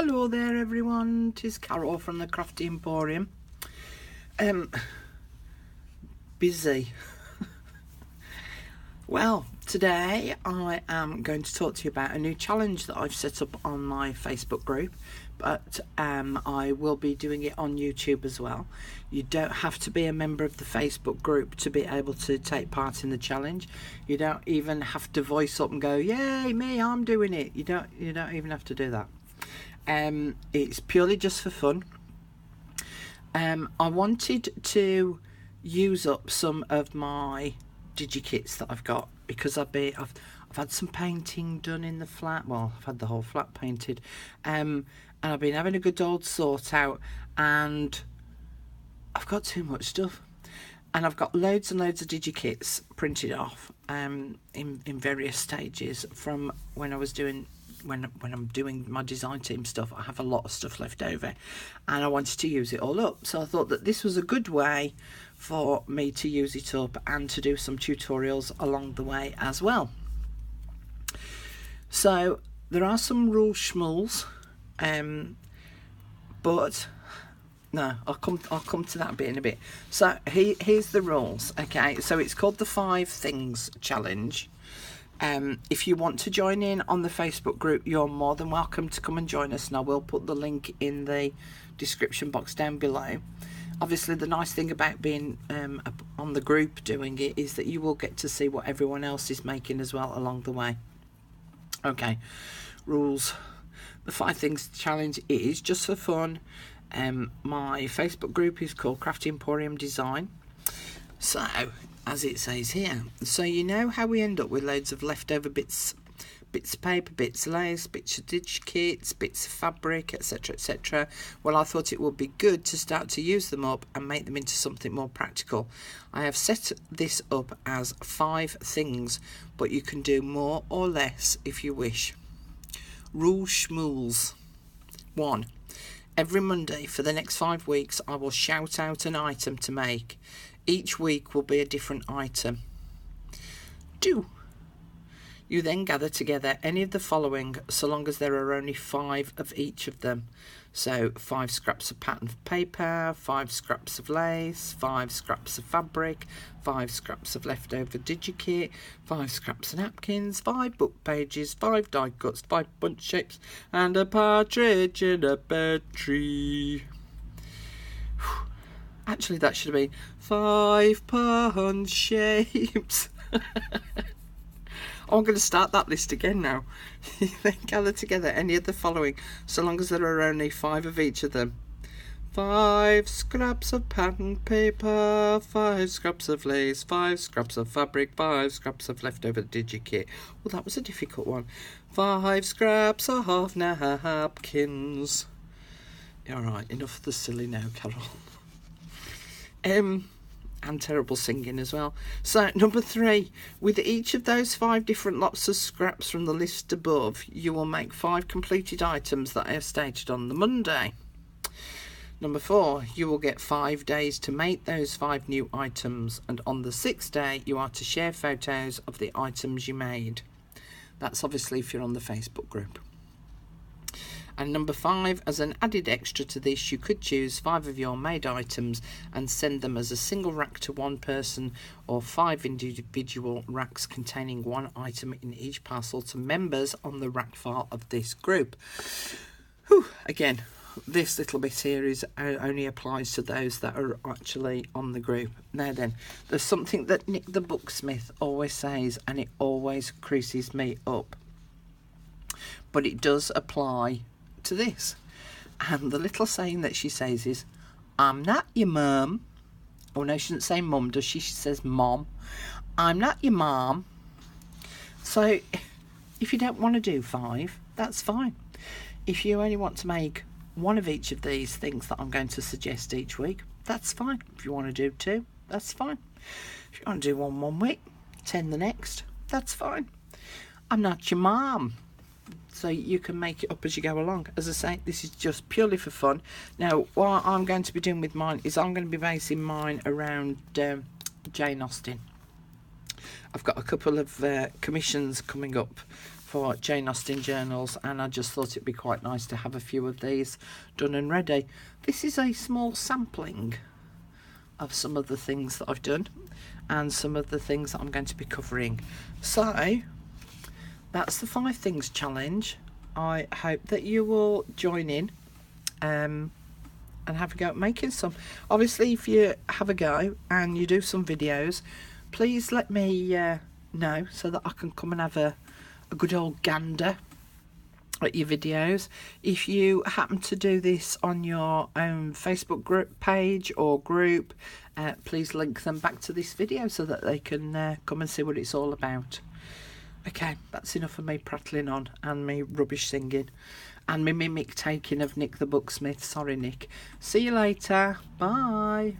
Hello there everyone, 'tis Carol from the Crafty Emporium. Busy. Well, today I am going to talk to you about a new challenge that I've set up on my Facebook group, but I will be doing it on YouTube as well. You don't have to be a member of the Facebook group to be able to take part in the challenge. You don't even have to voice up and go, "Yay, me, I'm doing it." You don't even have to do that. It's purely just for fun. I wanted to use up some of my DigiKits that I've got because I've had some painting done in the flat. Well, I've had the whole flat painted, and I've been having a good old sort out, and I've got too much stuff, and I've got loads and loads of DigiKits printed off in various stages from when I was doing. When I'm doing my design team stuff, I have a lot of stuff left over, and I wanted to use it all up. So I thought that this was a good way for me to use it up and to do some tutorials along the way as well. So there are some rule schmules, but no, I'll come to that bit in a bit. So here's the rules. Okay, so it's called the 5 Things Challenge. If you want to join in on the Facebook group, you're more than welcome to come and join us, and I will put the link in the description box down below. Obviously, the nice thing about being on the group doing it is that you will get to see what everyone else is making as well along the way. Okay, rules. The 5 Things Challenge is just for fun. My Facebook group is called Crafty Emporium Design. So, as it says here, so you know how we end up with loads of leftover bits of paper, bits of lace, bits of DigiKits, bits of fabric, etc, etc. Well, I thought it would be good to start to use them up and make them into something more practical. I have set this up as 5 things, but you can do more or less if you wish. Rule schmools. 1. Every Monday for the next 5 weeks, I will shout out an item to make. Each week will be a different item. 2. You then gather together any of the following, so long as there are only 5 of each of them. So 5 scraps of pattern paper, 5 scraps of lace, 5 scraps of fabric, 5 scraps of leftover DigiKit, 5 scraps of napkins, 5 book pages, 5 die cuts, 5 bunch shapes, and a partridge in a pear tree. Actually, that should have been 5 punch shapes. I'm going to start that list again now. Then gather together any of the following, so long as there are only 5 of each of them. 5 scraps of pattern paper, 5 scraps of lace, 5 scraps of fabric, 5 scraps of leftover DigiKit. Well, that was a difficult one. 5 scraps of napkins. Alright, enough of the silly now, Carol. And terrible singing as well. So, number 3, with each of those 5 different lots of scraps from the list above, you will make 5 completed items that I have stated on the Monday. Number 4, you will get 5 days to make those 5 new items, and on the 6th day, you are to share photos of the items you made. That's obviously if you're on the Facebook group. And number 5, as an added extra to this, you could choose 5 of your made items and send them as a single rack to one person, or 5 individual racks containing 1 item in each parcel to members on the rack file of this group. Whew. Again, this little bit here is only applies to those that are actually on the group. Now then, there's something that Nick the Booksmith always says, and it always creases me up. But it does apply to this, and the little saying that she says is, "I'm not your mum." Oh no, she doesn't say mum, does she? She says mom. "I'm not your mom." So if you don't want to do 5, that's fine. If you only want to make 1 of each of these things that I'm going to suggest each week, that's fine. If you want to do 2, that's fine. If you want to do 1 week, 10 the next, that's fine. I'm not your mom. So you can make it up as you go along. As I say, this is just purely for fun. Now, what I'm going to be doing with mine is I'm going to be basing mine around Jane Austen. I've got a couple of commissions coming up for Jane Austen journals, and I just thought it'd be quite nice to have a few of these done and ready. This is a small sampling of some of the things that I've done and some of the things that I'm going to be covering. So that's the 5 things challenge. I hope that you will join in and have a go at making some. Obviously, if you have a go and you do some videos, please let me know so that I can come and have a good old gander at your videos. If you happen to do this on your own Facebook group page or group, please link them back to this video so that they can come and see what it's all about. Okay, that's enough of me prattling on and me rubbish singing and me mimic taking of Nick the Booksmith. Sorry, Nick. See you later. Bye.